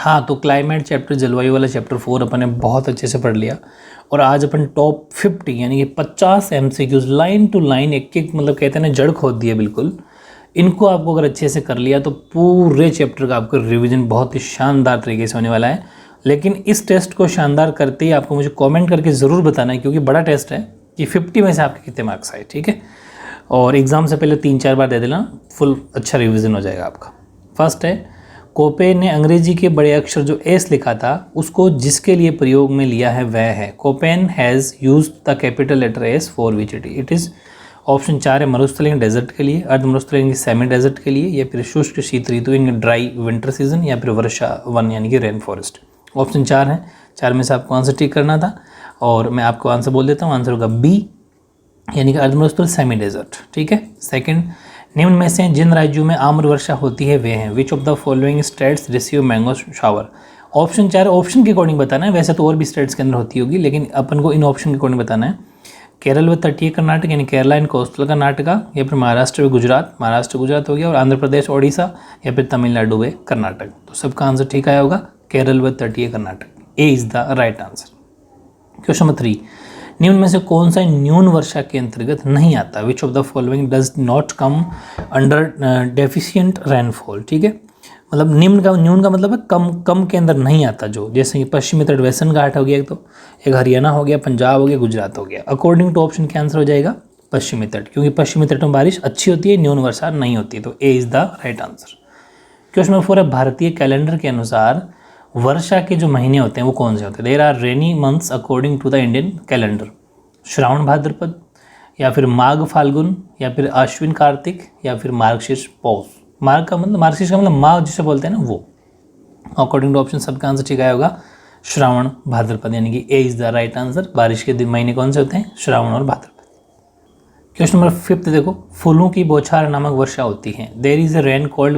हाँ, तो climate chapter, जलवायु वाला चैप्टर 4 अपन ने बहुत अच्छे से पढ़ लिया। और आज अपन टॉप 50 यानी कि 50 एमसीक्यूज लाइन टू लाइन, एक एक मतलब कहते हैं ना जड़ खोद दिया बिल्कुल। इनको आपको अगर अच्छे से कर लिया तो पूरे चैप्टर का आपका रिवीजन बहुत ही शानदार तरीके से होने वाला है। लेकिन इस टेस्ट को शानदार करते ही आपको मुझे कमेंट करके ज़रूर बताना है, क्योंकि बड़ा टेस्ट है, कि 50 में से आपके कितने मार्क्स आए, ठीक है। और एग्ज़ाम से पहले 3-4 बार दे देना, फुल अच्छा रिवीजन हो जाएगा आपका। फर्स्ट है, कोपे ने अंग्रेजी के बड़े अक्षर जो एस लिखा था उसको जिसके लिए प्रयोग में लिया है वह है। Koppen has used the capital letter S for which it is. Option 4 है मरुस्थलीय डेजर्ट के लिए, अर्ध मरुस्थलीय सेमी डेजर्ट के लिए, या फिर शुष्क शीत ऋतु यानी ड्राई विंटर सीजन, या फिर वर्षा वन यानी कि रेन फॉरेस्ट। ऑप्शन 4 है, 4 में से आपको आंसर टिक करना था। और मैं आपको आंसर बोल देता हूँ, आंसर होगा बी यानी कि अर्ध मरुस्थल सेमी डेजर्ट, ठीक है। सेकंड, निम्न में से जिन राज्यों में आम्र वर्षा होती है वे हैं। विच of the following states receive mango shower. Option 4 option के अकॉर्डिंग बताना है, वैसे तो और भी स्टेट्स के अंदर होती होगी, लेकिन अपन को इन ऑप्शन के अकॉर्डिंग बताना है। केरल व तटीय कर्नाटक यानी केरला एंड कोस्टल कर्नाटका, या फिर महाराष्ट्र व गुजरात, महाराष्ट्र गुजरात हो गया, और आंध्र प्रदेश ओडिशा, या फिर तमिलनाडु व कर्नाटक। तो सबका आंसर ठीक आया होगा, केरल व तटीय कर्नाटक। ए is the right answer. Question number 3, निम्न में से कौन सा न्यून वर्षा के अंतर्गत नहीं आता। विच of the following does not come under deficient rainfall, ठीक है। मतलब निम्न का, न्यून का मतलब है कम के अंदर नहीं आता, जो जैसे कि पश्चिमी तट वेस्टर्न घाट हो गया, एक हरियाणा हो गया, पंजाब हो गया, गुजरात हो गया। अकॉर्डिंग टू ऑप्शन क्या आंसर हो जाएगा, पश्चिमी तट, क्योंकि पश्चिमी तट में बारिश अच्छी होती है, न्यून वर्षा नहीं होती है। तो ए is the right answer. Question number 4 है, भारतीय कैलेंडर के अनुसार वर्षा के जो महीने होते हैं वो कौन से होते हैं। There are rainy months according to the Indian calendar. Shravan Bhadrapad, या फिर माघ फाल्गुन, या फिर अश्विन कार्तिक, या फिर मार्गशीर्ष पौष। मार्गशीर्ष का मतलब माघ जिसे बोलते हैं ना, वो। अकॉर्डिंग टू ऑप्शन सबका आंसर ठीक आया होगा, श्रावण भाद्रपद, यानी कि ए इज़ द राइट आंसर। बारिश के दिन महीने कौन से होते हैं, श्रावण और भाद्रपद। क्वेश्चन नंबर 5 देखो, फूलों की बौछार नामक वर्षा होती है। There is a rain called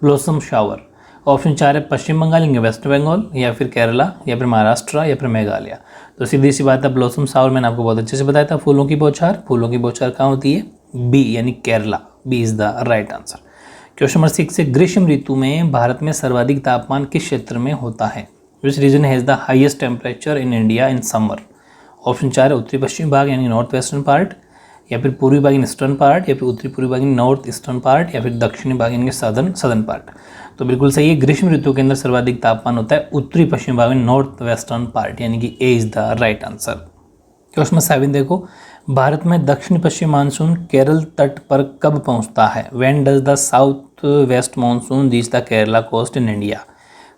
blossom shower. Option 4 है पश्चिम बंगाल यानी वेस्ट बंगाल, या फिर केरला, या फिर महाराष्ट्र, या फिर मेघालय। तो सीधी सी बात है, ब्लॉसम शावर मैंने आपको बहुत अच्छे से बताया था। फूलों की बौछार कहाँ होती है, बी यानी Kerala. B is the right answer. Question number 6 है, ग्रीष्म ऋतु में भारत में सर्वाधिक तापमान किस क्षेत्र में होता है। Which region has the highest temperature in India in summer. Option 4 है उत्तरी पश्चिमी भाग यानी नॉर्थ वेस्टर्न पार्ट, या फिर पूर्वी भाग इन ईस्टर्न पार्ट, या फिर उत्तरी पूर्वी भाग इन नॉर्थ ईस्टर्न पार्ट, या फिर दक्षिणी भाग इनके सदर्न पार्ट। तो बिल्कुल सही है, ग्रीष्म ऋतु के अंदर सर्वाधिक तापमान होता है उत्तरी पश्चिमी भाग में नॉर्थ वेस्टर्न पार्ट, यानी कि ए is the right answer. Question number 7 देखो, भारत में दक्षिण पश्चिम मानसून केरल तट पर कब पहुंचता है। When does the south west monsoon reach the Kerala coast in India.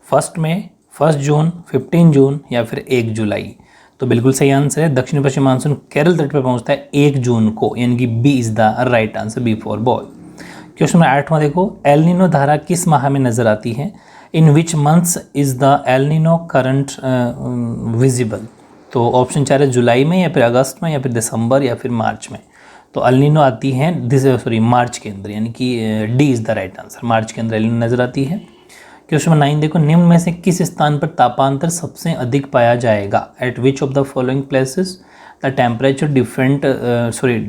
1 मई, 1 जून, 15 जून, या फिर 1 जुलाई। तो बिल्कुल सही आंसर है, दक्षिण पश्चिम मानसून केरल तट पर पहुंचता है 1 जून को, यानी कि B is the right answer, B for boy. Question number 8वां देखो, एल नीनो धारा किस माह में नजर आती है। In which months is the El Nino current visible. तो ऑप्शन 4 है जुलाई में, या फिर अगस्त में, या फिर दिसंबर, या फिर मार्च में। तो एल नीनो आती है मार्च के अंदर, यानी कि D is the right answer, मार्च के अंदर एल नीनो नजर आती है। क्वेश्चन नंबर 9 देखो, निम्न में से किस स्थान पर तापांतर सबसे अधिक पाया जाएगा। Eight which of the following places the temperature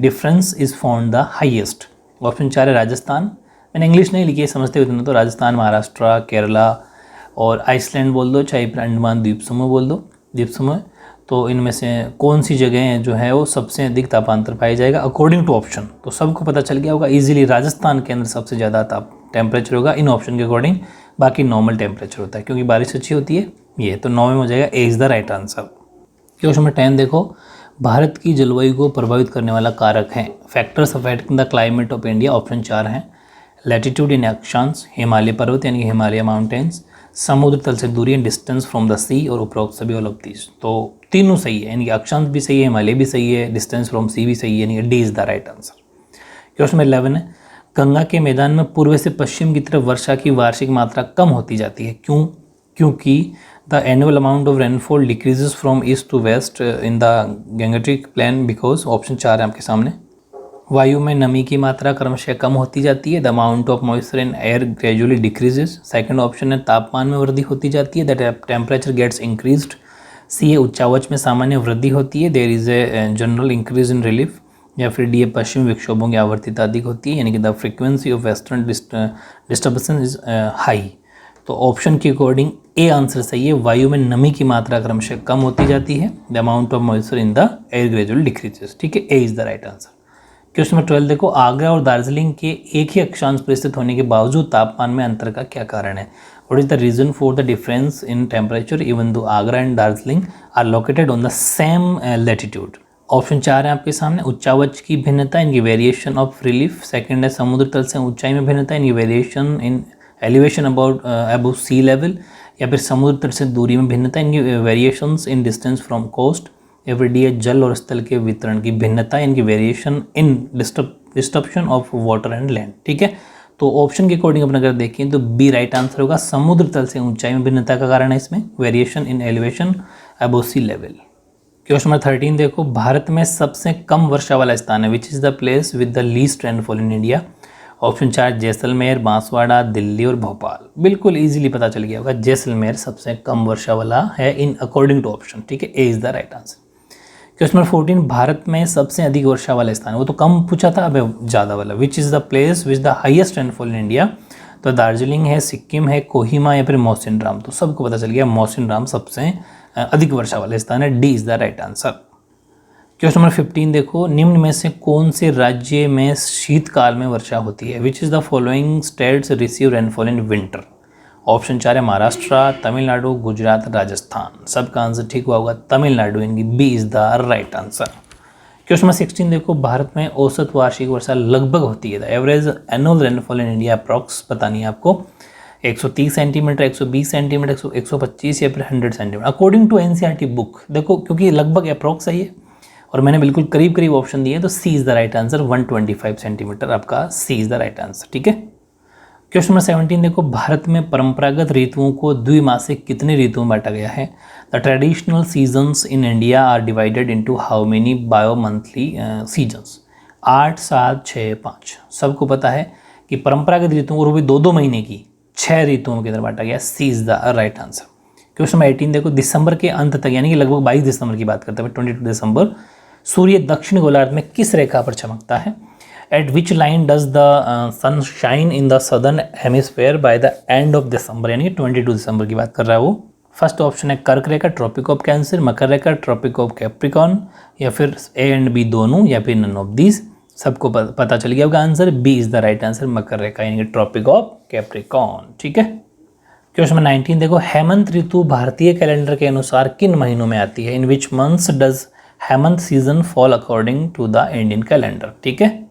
difference is found the highest. Option 4 है राजस्थान, मैंने इंग्लिश नहीं लिखी है, समझते हुए तो राजस्थान, महाराष्ट्र, केरला और आइसलैंड बोल दो, चाहे फिर अंडमान द्वीप समूह बोल दो, द्वीप समूह। तो इनमें से कौन सी जगह जो है वो सबसे अधिक तापांतर पाया जाएगा अकॉर्डिंग टू ऑप्शन। तो सबको पता चल गया होगा इजीली, राजस्थान के अंदर सबसे ज़्यादा टेम्परेचर होगा इन ऑप्शन के अकॉर्डिंग, बाकी नॉर्मल टेम्परेचर होता है क्योंकि बारिश अच्छी होती है। ये तो 9 में हो जाएगा, ए is the right answer. Question number 10 देखो, भारत की जलवायु को प्रभावित करने वाला कारक है। Factors affecting the climate of India. Option 4 हैं लैटिट्यूड इन अक्षांश, हिमालय पर्वत यानी कि हिमालय माउंटेन्स, समुद्र तल से दूरी, डिस्टेंस फ्रॉम द सी, और उपरोक्त सभी ऑल ऑफ दीज। तो तीनों सही है, यानी कि अक्षांश भी सही है, हिमालय भी सही है, डिस्टेंस फ्रॉम सी भी सही है, यानी कि D is the right answer. Question number 11 है, गंगा के मैदान में पूर्व से पश्चिम की तरफ वर्षा की वार्षिक मात्रा कम होती जाती है। क्यों? क्योंकि the annual amount of rainfall decreases from east to west in the gangetic plain because. Option 4 है आपके सामने। वायु में नमी की मात्रा क्रमशः कम होती जाती है, the amount of moisture in air gradually decreases. Second option है तापमान में वृद्धि होती जाती है, the temperature gets increased. C है उच्चावच में सामान्य वृद्धि होती है, there is a general increase in relief. या फिर डी पश्चिमी विक्षोभों की आवर्तिता अधिक होती है, यानी कि the frequency of western disturbance is high. तो ऑप्शन के अकॉर्डिंग ए आंसर सही है। वायु में नमी की मात्रा क्रमशः कम होती जाती है। The amount of moisture in the air gradually decreases. ठीक है, A is the right answer. Question number 12 देखो, आगरा और दार्जिलिंग के एक ही अक्षांश पर स्थित होने के बावजूद तापमान में अंतर का क्या कारण है? What is the reason for the difference in temperature even though Agra and Darjeeling are located on the same latitude? Option 4 है आपके सामने। उच्चावच की भिन्नता, इनकी वेरिएशन ऑफ रिलीफ। सेकंड है समुद्र तल से ऊंचाई में भिन्नता, इनकी variation in elevation about sea level. या फिर समुद्र तल से दूरी में भिन्नता, इनकी variations in distance from coast. या फिर डी है जल और स्थल के वितरण की भिन्नता, इनकी variation in disruption of water and land. ठीक है, तो ऑप्शन के अकॉर्डिंग अपन अगर देखें तो बी राइट आंसर होगा। समुद्र तल से ऊंचाई में भिन्नता का कारण है इसमें variation in elevation above sea level. Question number 13 देखो, भारत में सबसे कम वर्षा वाला स्थान है। Which is the place with the least rainfall in India? Option 4 Jaisalmer, Banswara, Delhi और भोपाल। बिल्कुल इजीली पता चल गया होगा, जैसलमेर सबसे कम वर्षा वाला है इन अकॉर्डिंग टू ऑप्शन। ठीक है, A is the right answer. Question number 14, Bharat में सबसे अधिक वर्षा वाला स्थान, वो तो कम पूछा था, अब ज़्यादा वाला। Which is the place which the highest rainfall in India? तो दार्जिलिंग है, सिक्किम है, कोहिमा या फिर मौसिनराम। तो सबको पता चल गया मौसिनराम सबसे अधिक वर्षा वाला स्थान है। D is the right answer. Question number 15 देखो, निम्न में से कौन से राज्य में शीतकाल में वर्षा होती है? Which is the following states receive rainfall in winter? Option 4 है महाराष्ट्र, तमिलनाडु, गुजरात, राजस्थान। सबका आंसर ठीक हुआ होगा तमिलनाडु, इनकी B is the right answer. Question number 16 देखो, भारत में औसत वार्षिक वर्षा लगभग होती है। The average annual rainfall in India approx बतानी है आपको। 130 सेंटीमीटर, 120 सेंटीमीटर, 125 या फिर 100 centimetre according to NCERT book. देखो क्योंकि लगभग अप्रॉक्स है ये और मैंने बिल्कुल करीब करीब ऑप्शन दिए, तो C is the right answer. 125 centimetre आपका C is the right answer. ठीक है, क्वेश्चन नंबर 17 देखो, भारत में परंपरागत ऋतुओं को द्विमासिक कितने ऋतुओं में बांटा गया है? The traditional seasons in India are divided into how many bimonthly seasons? 8, 7, 6, 5। सबको पता है कि परंपरागत ऋतुओं को भी 2-2 महीने की 6 ऋतुओं के अंदर बांटा गया। C is the right answer. Question number 18 देखो, दिसंबर के अंत तक यानी कि लगभग 22 दिसंबर की बात करते हैं, 22 दिसंबर, सूर्य दक्षिण गोलार्ध में किस रेखा पर चमकता है? At which line does the sun shine in the southern hemisphere by the end of December? यानी 22 दिसंबर की बात कर रहा है वो। फर्स्ट ऑप्शन है कर्क रेखा, ट्रॉपिक ऑफ कैंसर, मकर रेखा, ट्रॉपिक ऑफ कैप्रिकॉन, या फिर ए एंड बी दोनों, या फिर नन ऑफ दीज। सबको पता चल गया होगा answer. B is the right answer, मकर रेखा यानी कि ट्रॉपिक ऑफ कैप्रिकॉन। ठीक है, क्वेश्चन नंबर 19 देखो, हेमंत ऋतु भारतीय कैलेंडर के अनुसार किन महीनों में आती है? In which months does Hemant season fall according to the Indian calendar? ठीक है,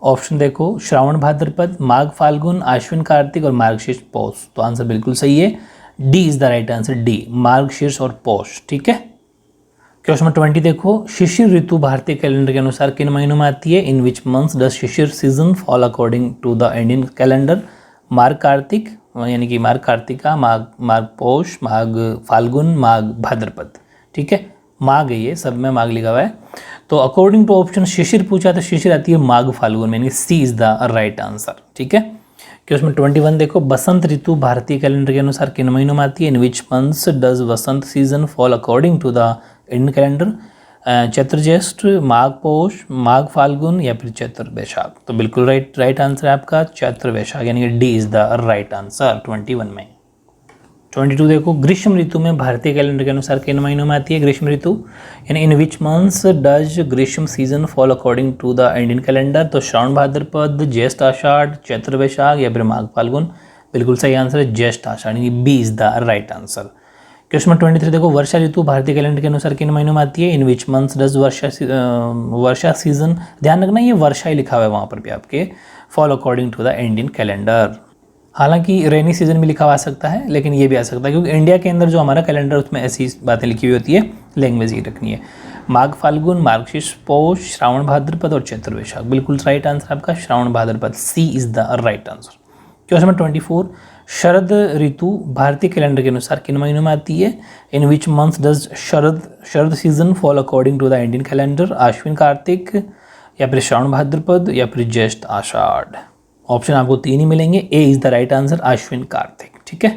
ऑप्शन देखो, श्रावण भाद्रपद, माघ फाल्गुन, आश्विन कार्तिक और मार्गशीर्ष पौष। तो आंसर बिल्कुल सही है, D is the right answer, D Margashirsha और पौष। ठीक है, क्वेश्चन नंबर 20 देखो, शिशिर ऋतु भारतीय कैलेंडर के अनुसार किन महीनों में आती है? In which months does Shishir season fall according to the Indian calendar? Marg Kartik यानी कि मार्ग कार्तिका, मार्ग पौष, माघ फाल्गुन, माघ भाद्रपद। ठीक है, माघ है, ये सब में माघ लिखा हुआ है। तो अकॉर्डिंग टू ऑप्शन शिशिर पूछा तो शिशिर आती है माघ फाल्गुन में, यानी सी इज द राइट आंसर। ठीक है, क्वेश्चन 21 देखो, बसंत ऋतु भारतीय कैलेंडर के अनुसार किन महीनों में आती है? In which months does Basant season fall according to the Indian calendar? Chaitra Jyeshtha, Magh पौष, माघ फाल्गुन या फिर चैत्र वैशाख। तो बिल्कुल राइट आंसर है आपका चैत्र वैशाख, यानी कि D is the right answer 21 में। 22 देखो, ग्रीष्म ऋतु में भारतीय कैलेंडर के अनुसार किन महीनों में आती है ग्रीष्म ऋतु? यानी इन विच मंथ्स डज ग्रीष्म season fall according to the Indian calendar? तो श्रावण भाद्रपद, ज्येष्ठ आषाढ़, चैत्र वैशाख या फिर माघ फाल्गुन। बिल्कुल सही आंसर है ज्येष्ठ आषाढ़, यानी B is the right answer. Question number 23 देखो, वर्षा ऋतु भारतीय कैलेंडर के अनुसार किन महीनों में आती है? In which months does Varsha season, ध्यान रखना ये वर्षा ही लिखा हुआ है वहाँ पर भी आपके, fall according to the Indian calendar. हालांकि रेनी सीजन भी लिखा हुआ सकता है, लेकिन ये भी आ सकता है क्योंकि इंडिया के अंदर जो हमारा कैलेंडर उसमें ऐसी बातें लिखी हुई होती है, लैंग्वेज ही रखनी है। माघ फाल्गुन, मार्गशीर्ष पौष, श्रावण भाद्रपद और चैत्र वैशाख। बिल्कुल राइट आंसर आपका Shravan Bhadrapad, C is the right answer. Question number 24, शरद ऋतु भारतीय कैलेंडर के अनुसार किन महीनों में आती है? In which month does Sharad season fall according to the Indian calendar? Ashwin Kartik या फिर श्रावण भाद्रपद या फिर ज्येष्ठ आषाढ़। ऑप्शन आपको 3 ही मिलेंगे, ए इज द राइट आंसर, आश्विन कार्तिक। ठीक है,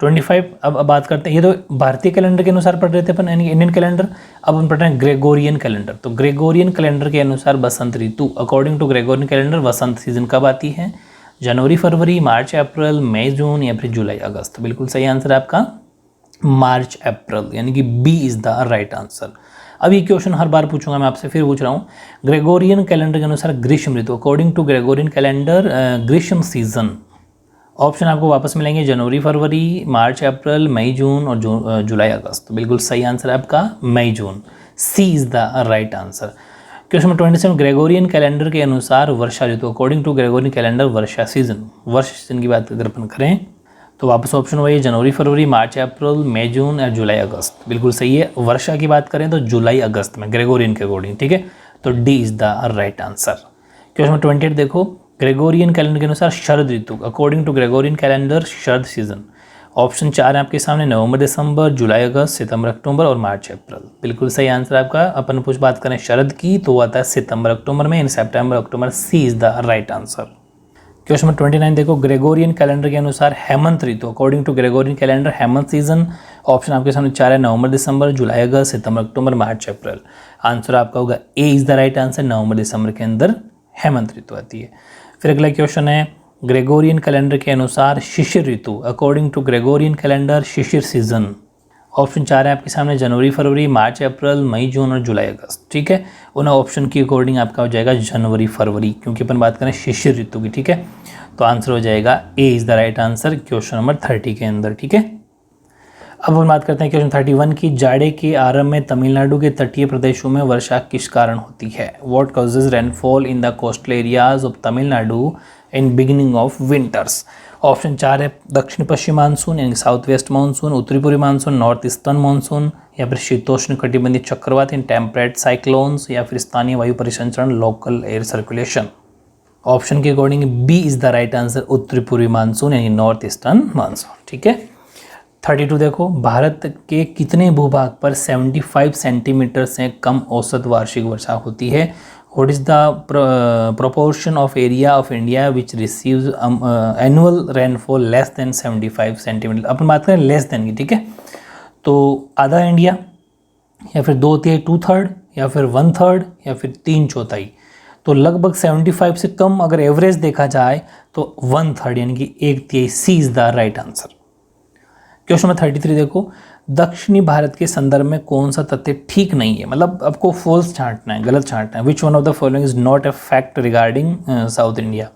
25 अब बात करते हैं, ये तो भारतीय कैलेंडर के अनुसार पढ़ रहे थे अपन यानी इंडियन कैलेंडर। अब हम पढ़ रहे हैं ग्रेगोरियन कैलेंडर। तो ग्रेगोरियन कैलेंडर के अनुसार बसंत ऋतु, according to Gregorian calendar Vasant season कब आती है? जनवरी फरवरी, मार्च अप्रैल, मई जून या फिर जुलाई अगस्त। बिल्कुल सही आंसर है आपका मार्च अप्रैल, यानी कि B is the right answer. अब ये क्वेश्चन हर बार पूछूंगा मैं आपसे, फिर पूछ रहा हूँ। ग्रेगोरियन कैलेंडर के अनुसार ग्रीष्म ऋतु, अकॉर्डिंग टू ग्रेगोरियन कैलेंडर ग्रीष्म सीजन। ऑप्शन आपको वापस मिलेंगे जनवरी फरवरी, मार्च अप्रैल, मई जून और जुलाई अगस्त। बिल्कुल सही आंसर है आपका मई जून, C is the right answer. Question number 27, Gregorian calendar के अनुसार वर्षा ऋतु, according to Gregorian calendar Varsha season. वर्षा सीजन की बात अगर अपन करें तो वापस ऑप्शन वही जनवरी फरवरी, मार्च अप्रैल, मई जून या जुलाई अगस्त। बिल्कुल सही है। वर्षा की बात करें तो जुलाई अगस्त में ग्रेगोरियन के अकॉर्डिंग, ठीक है, तो D is the right answer. Question number 28 देखो, ग्रेगोरियन कैलेंडर के अनुसार शरद ऋतु, according to Gregorian calendar Sharad season. Option 4 है आपके सामने, नवंबर दिसंबर, जुलाई अगस्त, सितंबर अक्टूबर और मार्च अप्रैल। बिल्कुल सही आंसर आपका। अपन कुछ बात करें शरद की तो आता है सितंबर अक्टूबर में, in September October, C is the right answer. Question number 29 देखो, ग्रेगोरियन कैलेंडर के अनुसार हेमंत ऋतु, according to Gregorian calendar Hemant season. Option आपके सामने 4 है, नवंबर दिसंबर, जुलाई अगस्त, सितंबर अक्टूबर, मार्च अप्रैल। आंसर आपका होगा A is the right answer, नवंबर दिसंबर के अंदर हेमंत ऋतु आती है। फिर अगला क्वेश्चन है, ग्रेगोरियन कैलेंडर के अनुसार शिशिर ऋतु, according to Gregorian calendar Shishir season. Option 4 है आपके सामने, जनवरी फरवरी, मार्च अप्रैल, मई जून और जुलाई अगस्त, ठीक है। उन ऑप्शन की अकॉर्डिंग आपका हो जाएगा जनवरी फरवरी, क्योंकि अपन बात करें शिशिर ऋतु की, ठीक है। तो आंसर हो जाएगा ए is the right answer question number 30 के अंदर, ठीक है। अब हम बात करते हैं क्वेश्चन 31 की, जाड़े के आरंभ में तमिलनाडु के तटीय प्रदेशों में वर्षा किस कारण होती है। What causes rainfall in the coastal areas of Tamil Nadu in beginning of winters. Option 4 है, दक्षिण पश्चिम मानसून यानी साउथ वेस्ट मानसून, उत्तरी पूर्वी मानसून, नॉर्थ ईस्टर्न मानसून या फिर शीतोष्ण कटिबंधीय चक्रवात इन टेम्परेट साइक्लोन्स या फिर स्थानीय वायु परिसंचरण लोकल एयर सर्कुलेशन। ऑप्शन के according B is the right answer, उत्तरी पूर्वी मानसून यानी नॉर्थ ईस्टर्न मानसून, ठीक है। 32 देखो, भारत के कितने भूभाग पर 75 सेंटीमीटर से कम औसत वार्षिक वर्षा होती है। What is the proportion of area of India which receives annual rainfall less than 75 centimetre. अपन बात करें लेस देन की, ठीक है, तो आधा इंडिया या फिर 2/3 2/3 या फिर 1/3 या फिर 3/4। तो लगभग 75 से कम अगर एवरेज देखा जाए तो 1/3 यानी कि 1/3, C is the right answer. Question number 33 देखो, दक्षिणी भारत के संदर्भ में कौन सा तथ्य ठीक नहीं है, मतलब आपको फॉल्स छांटना है, गलत छांटना है। Which one of the following is not a fact regarding south India.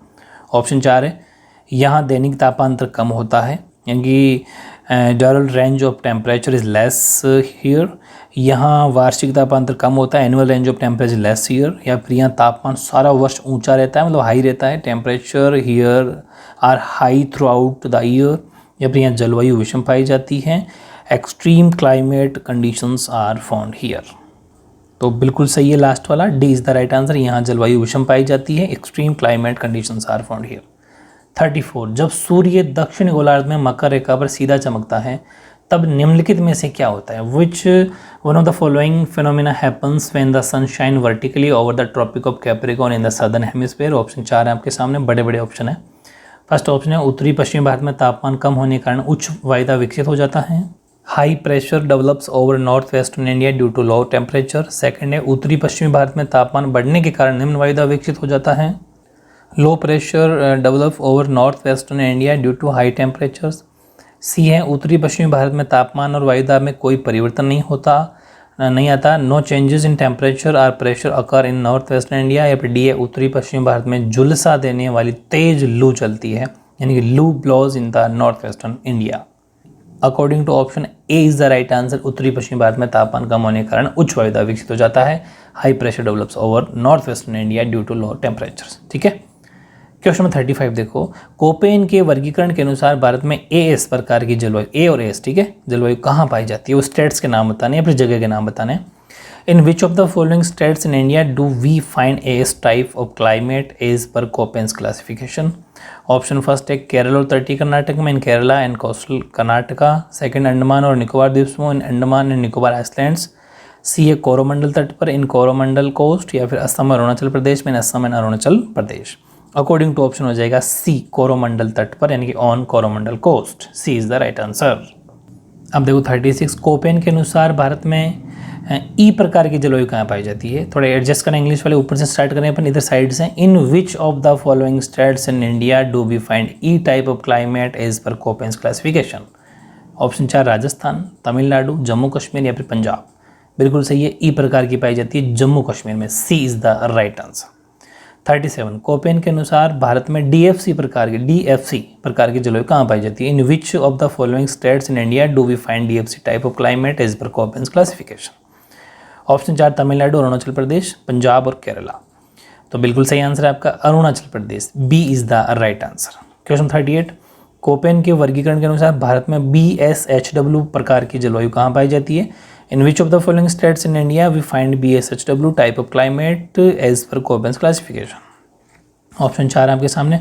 Option 4 है, यहाँ दैनिक तापांतर कम होता है, यानी कि ड्यूरल range of temperature is less here. यहाँ वार्षिक तापांतर कम होता है, annual range of temperature less here. या फिर यहाँ तापमान सारा वर्ष ऊंचा रहता है, मतलब हाई रहता है, temperature here are high throughout the year. या फिर यहाँ जलवायु विषम पाई जाती है, extreme climate conditions are found here. तो बिल्कुल सही है लास्ट वाला, D is the right answer. यहाँ जलवायु विषम पाई जाती है, extreme climate conditions are found here. 34, जब सूर्य दक्षिण गोलार्ध में मकर रेखा पर सीधा चमकता है तब निम्नलिखित में से क्या होता है। Which one of the following phenomena happens when the sun shine vertically over the tropic of capricorn in the southern hemisphere. Option 4 है आपके सामने, बड़े बड़े ऑप्शन है। फर्स्ट ऑप्शन है, उत्तरी पश्चिमी भारत में तापमान कम होने के कारण उच्च वायुदा विकसित हो जाता है। High pressure develops over north western India due to low temperature. Second है, उत्तरी पश्चिमी भारत में तापमान बढ़ने के कारण निम्न वायुदा विकसित हो जाता है। Low pressure develop over north western India due to high temperatures. C है, उत्तरी पश्चिमी भारत में तापमान और वायुदा में कोई परिवर्तन नहीं आता। No changes in temperature or pressure occur in north western India. या फिर डी है, उत्तरी पश्चिमी भारत में झुलसा देने वाली तेज लू चलती है, यानी कि loo blows in the north western India. According to option A is the right answer, उत्तरी पश्चिमी भारत में तापमान कम होने के कारण उच्च वायुदा विकसित हो जाता है। High pressure develops over north western India due to low temperatures, ठीक है। क्वेश्चन नंबर 35 देखो, कोपेन के वर्गीकरण के अनुसार भारत में एएस प्रकार की जलवायु, ए और एस, ठीक है, जलवायु कहाँ पाई जाती है, वो स्टेट्स के नाम बताने या फिर जगह के नाम बताने। In which of the following states in India do we find S type of climate as per Koppen's classification. Option first है, केरल और तटीय कर्नाटक में, in Kerala and coastal Karnataka. Second, Andaman और निकोबार द्वीप समूह, in Andaman and Nicobar islands. C है, कोरोमंडल तट पर, इन कोरोमंडल कोस्ट। या फिर असम और अरुणाचल प्रदेश में, in Assam and Arunachal Pradesh. According to option हो जाएगा सी, कोरोमंडल तट पर, यानी कि on Coromandel coast. C is the right answer. अब देखो 36 कोपेन के अनुसार भारत में ई प्रकार की जलवायु कहाँ पाई जाती है। थोड़ा एडजस्ट करना इंग्लिश वाले, ऊपर से स्टार्ट करें अपन, इधर साइड से। In which of the following states in India do we find E type of climate as per Koppen's classification. Option 4 Rajasthan, Tamil Nadu, Jammu Kashmir या फिर पंजाब। बिल्कुल सही है, ई प्रकार की पाई जाती है जम्मू कश्मीर में, C is the right answer. 37 Koppen के अनुसार भारत में डीएफसी प्रकार की जलवायु कहाँ पाई जाती है। In which of the following states in India do we find DFC type of climate as per Koppen's classification. Option 4 Tamil Nadu, Arunachal Pradesh, Punjab और केरला। तो बिल्कुल सही आंसर है आपका Arunachal Pradesh, B is the right answer. Question 38 Koppen के वर्गीकरण के अनुसार भारत में BSHW प्रकार की जलवायु कहाँ पाई जाती है। In which of the following states in India we find BSHW type of climate as per Koppen's classification. Option 4 आपके सामने,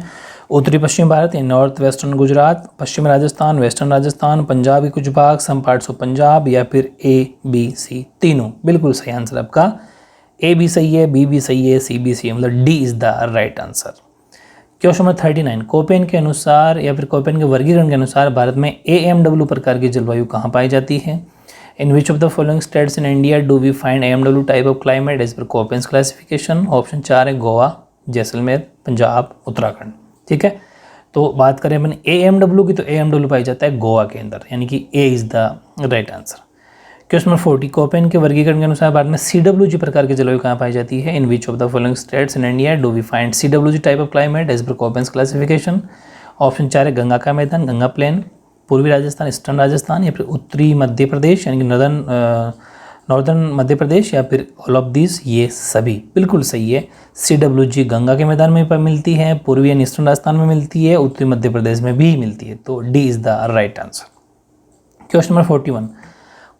उत्तरी पश्चिम भारत, नॉर्थ वेस्टर्न गुजरात, पश्चिम राजस्थान, वेस्टर्न राजस्थान, पंजाब के कुछ भाग, सम पार्ट्स ऑफ पंजाब, या फिर ABC तीनों। बिल्कुल सही आंसर आपका ए भी सही है, बी भी सही है, सी भी सही है, मतलब D is the right answer. Question number 39 Koppen के अनुसार या फिर कोपेन के वर्गीकरण के अनुसार भारत में AMW प्रकार की जलवायु कहाँ पाई जाती है। In which of the following states in India do we find AMW type of climate as per Koppen's classification. Option 4 है गोवा, जैसलमेर, पंजाब, उत्तराखंड। ठीक है, तो बात करें अपन AMW की, तो AMW पाई जाता है गोवा के अंदर, यानी कि A is the right answer. Question number 40 Koppen के वर्गीकरण के अनुसार भारत में CWG प्रकार की जलवायु कहाँ पाई जाती है। In which of the following states in India do we find CWG type of climate as per Koppen's classification. Option 4 है गंगा का मैदान, गंगा प्लेन, पूर्वी राजस्थान, ईस्टर्न राजस्थान, या फिर उत्तरी मध्य प्रदेश यानी कि नॉर्दर्न मध्य प्रदेश, या फिर ऑल ऑफ दिस, ये सभी। बिल्कुल सही है, CWG गंगा के मैदान में मिलती है, पूर्वी एंड ईस्टर्न राजस्थान में मिलती है, उत्तरी मध्य प्रदेश में भी मिलती है, तो D is the right answer. Question number 41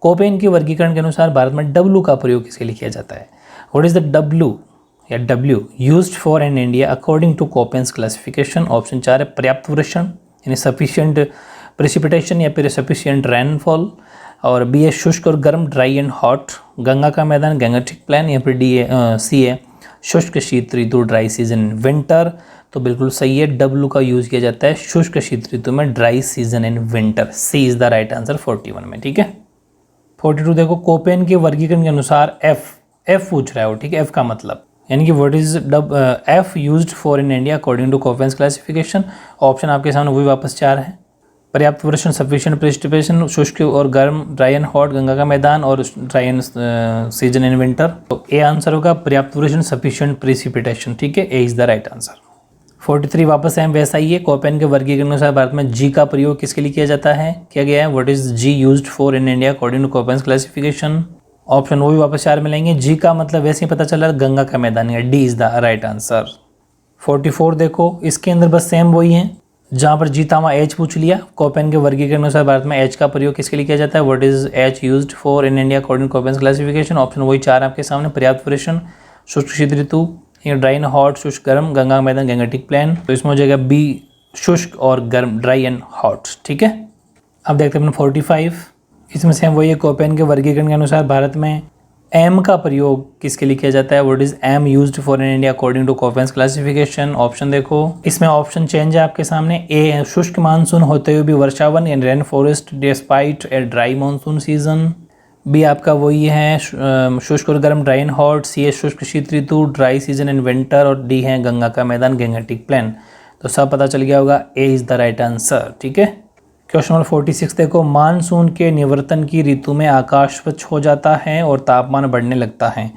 Koppen के वर्गीकरण के अनुसार भारत में W का प्रयोग किसके लिए किया जाता है। What is the W used for in India according to Koppen's classification. Option 4 है पर्याप्त वर्षण यानी सफिशिएंट प्रेसिपिटेशन या फिर सफिशिएंट रेनफॉल, और बी है शुष्क और गर्म, ड्राई एंड हॉट, गंगा का मैदान, गंगेटिक प्लेन, या फिर सी है शुष्क शीत ऋतु, ड्राई सीजन विंटर। तो बिल्कुल सही है, डब्ल्यू का यूज किया जाता है शुष्क शीत ऋतु में, dry season in winter, C is the right answer 41 में। ठीक है, 42 देखो कोपेन के वर्गीकरण के अनुसार एफ पूछ रहा है वो, ठीक है, एफ का मतलब यानी कि what is F used for in India according to Koppen's classification. Option आपके सामने वही वापस 4 है, पर्याप्त वर्षण, सफिशिएंट प्रेसिपिटेशन, शुष्क और गर्म, ड्राई एंड हॉट, गंगा का मैदान, और dry and season in winter. तो ए आंसर होगा पर्याप्त वर्षण, सफिशिएंट प्रेसिपिटेशन। ठीक है, A is the right answer. 43 वापस है वैसा ही है, कोपेन के वर्गीकरण के अनुसार भारत में जी का प्रयोग किसके लिए किया जाता है, किया गया है। What is G used for in India according to Koppen's classification. Option वो भी वापस 4 मिलेंगे, जी का मतलब वैसे ही पता चला गंगा का मैदान है, D is the right answer. 44 देखो इसके अंदर बस सेम वही है, जहाँ पर जी था वहाँ एच पूछ लिया। कोपेन के वर्गीकरण के अनुसार भारत में एच का प्रयोग किसके लिए किया जाता है। What is H used for in India according to Koppen's classification. Option वही 4 आपके सामने, पर्याप्त वर्षण, शुष्क शीत ऋतु, ड्राई एंड हॉट, शुष्क गर्म, गंगा मैदान, गंगेटिक प्लेन। तो इसमें हो जाएगा बी शुष्क और गर्म, ड्राई एंड हॉट। ठीक है, अब देखते हैं 45, इसमें सेम वही है, कोपेन के वर्गीकरण के अनुसार भारत में एम का प्रयोग किसके लिए किया जाता है। What is M used for in India according to Koppen's classification. Option देखो इसमें ऑप्शन चेंज है आपके सामने, ए शुष्क मानसून होते हुए भी वर्षावन and rain forest despite a dry monsoon season. B आपका वही है शुष्क और गर्म, ड्राई एंड हॉट। सी है शुष्क शीत ऋतु, ड्राई सीजन इन विंटर, और डी है गंगा का मैदान, गंगेटिक प्लेन। तो सब पता चल गया होगा, ए इज द राइट आंसर। ठीक है, क्वेश्चन नंबर 46 देखो मानसून के निवर्तन की ऋतु में आकाश स्वच्छ हो जाता है और तापमान बढ़ने लगता है,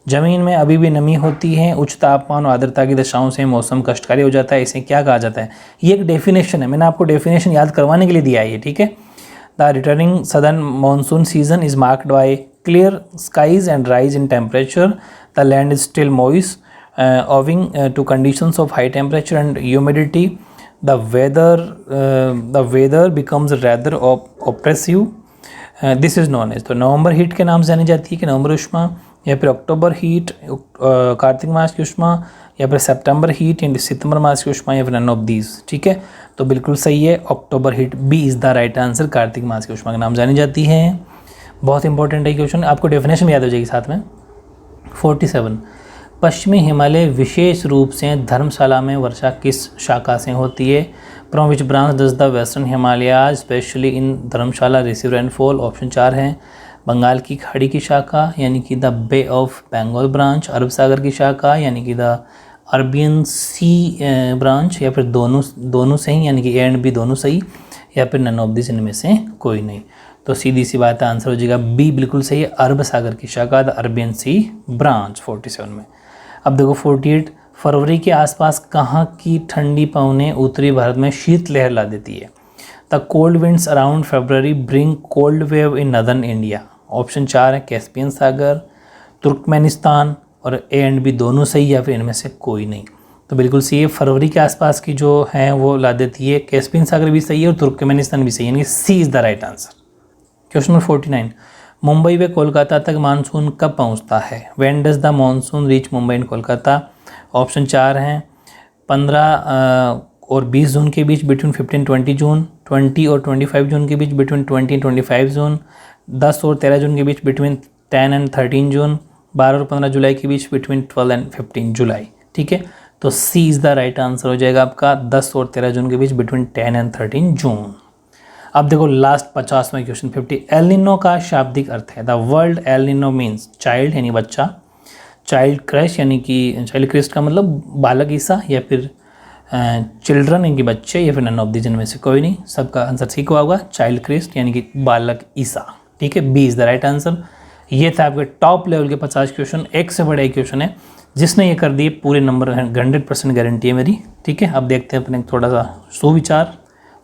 जमीन में अभी भी नमी होती है, उच्च तापमान और आर्द्रता की दशाओं से मौसम कष्टकारी हो जाता है, इसे क्या कहा जाता है। ये एक डेफिनेशन है, मैंने आपको डेफिनेशन याद करवाने के लिए दिया है ये। ठीक है, the returning southern monsoon season is marked by clear skies and rise in temperature. The land is still moist, owing to conditions of high temperature and humidity. The weather becomes rather oppressive. This is known as, तो नवंबर heat के नाम से जानी जाती है कि नवंबर उष्मा, या फिर अक्टूबर हीट कार्तिक मास की उष्मा, या फिर सितंबर हीट या सितंबर मास की उष्मा, या फिर नन ऑफ दीज। ठीक है, तो बिल्कुल सही है, October heat, B is the right answer, Kartik मास की उष्मा के नाम जानी जाती है। बहुत इंपॉर्टेंट है क्वेश्चन, आपको डेफिनेशन याद हो जाएगी साथ में। 47 पश्चिमी हिमालय विशेष रूप से धर्मशाला में वर्षा किस शाखा से होती है। From which branch does the western Himalayas specially in Dharamshala receive rainfall. Option 4 है बंगाल की खाड़ी की शाखा यानी कि the Bay of Bengal branch, अरब सागर की शाखा यानी कि द अरबियन सी ब्रांच, या फिर दोनों सही यानी कि ए एंड बी दोनों सही, या फिर नन ऑफ दिस इनमें से कोई नहीं। तो सीधी सी बात है, आंसर हो जाएगा बी बिल्कुल सही है, अरब सागर की शाखा द अरबियन सी ब्रांच 47 में। अब देखो 48, फरवरी के आसपास कहाँ की ठंडी पवनें उत्तरी भारत में शीतलहर ला देती है। The cold winds around February bring cold wave in northern India. Option 4 है कैस्पियन सागर, तुर्कमेनिस्तान, और ए एंड बी दोनों सही या फिर इनमें से कोई नहीं। तो बिल्कुल सही है, फरवरी के आसपास की जो है वो ला देती है, कैस्पियन सागर भी सही है और तुर्कमेनिस्तान भी सही है, यानी C is the right answer. Question number 49, Mumbai व कोलकाता तक मानसून कब पहुंचता है। When does the monsoon reach Mumbai and Kolkata. Option 4 हैं 15 और 20 जून के बीच, बिटवीन 15-20 जून, 20 और 25 जून के बीच, बिटवीन 20-25 जून, 10 और 13 जून के बीच, बिटवीन 10 एंड 13 जून, 12 और 15 जुलाई के बीच, बिटवीन 12 एंड 15 जुलाई। ठीक है, तो सी इज़ द राइट आंसर हो जाएगा आपका 10 और 13 जून के बीच, बिटवीन 10 एंड 13 जून। अब देखो लास्ट 50वां क्वेश्चन 50, एल निनो का शाब्दिक अर्थ है। The world El Nino means child यानी बच्चा, चाइल्ड क्रश यानी कि चाइल्ड क्रिस्ट का मतलब बालक ईसा, या फिर चिल्ड्रन यानी कि बच्चे, या फिर नन ऑफ द जिनमें से कोई नहीं। सबका आंसर ठीक हुआ होगा, चाइल्ड क्रिस्ट यानी कि बालक ईसा। ठीक है, B is the right answer. ये था आपके टॉप लेवल के 50 क्वेश्चन, एक से बड़े क्वेश्चन है। जिसने ये कर दिए पूरे नंबर 100% गारंटी है मेरी। ठीक है, अब देखते हैं अपने थोड़ा सा सुविचार,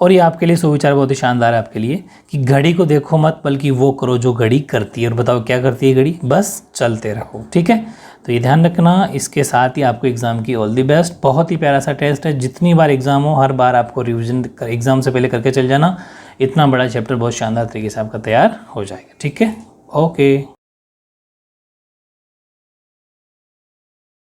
और ये आपके लिए सुविचार बहुत ही शानदार है आपके लिए कि घड़ी को देखो मत बल्कि वो करो जो घड़ी करती है। और बताओ क्या करती है घड़ी, बस चलते रहो। ठीक है, तो ये ध्यान रखना। इसके साथ ही आपको एग्ज़ाम की ऑल दी बेस्ट। बहुत ही प्यारा सा टेस्ट है, जितनी बार एग्ज़ाम हो हर बार आपको रिविजन एग्ज़ाम से पहले करके चल जाना। इतना बड़ा चैप्टर बहुत शानदार तरीके से आपका तैयार हो जाएगा। ठीक है, ओके।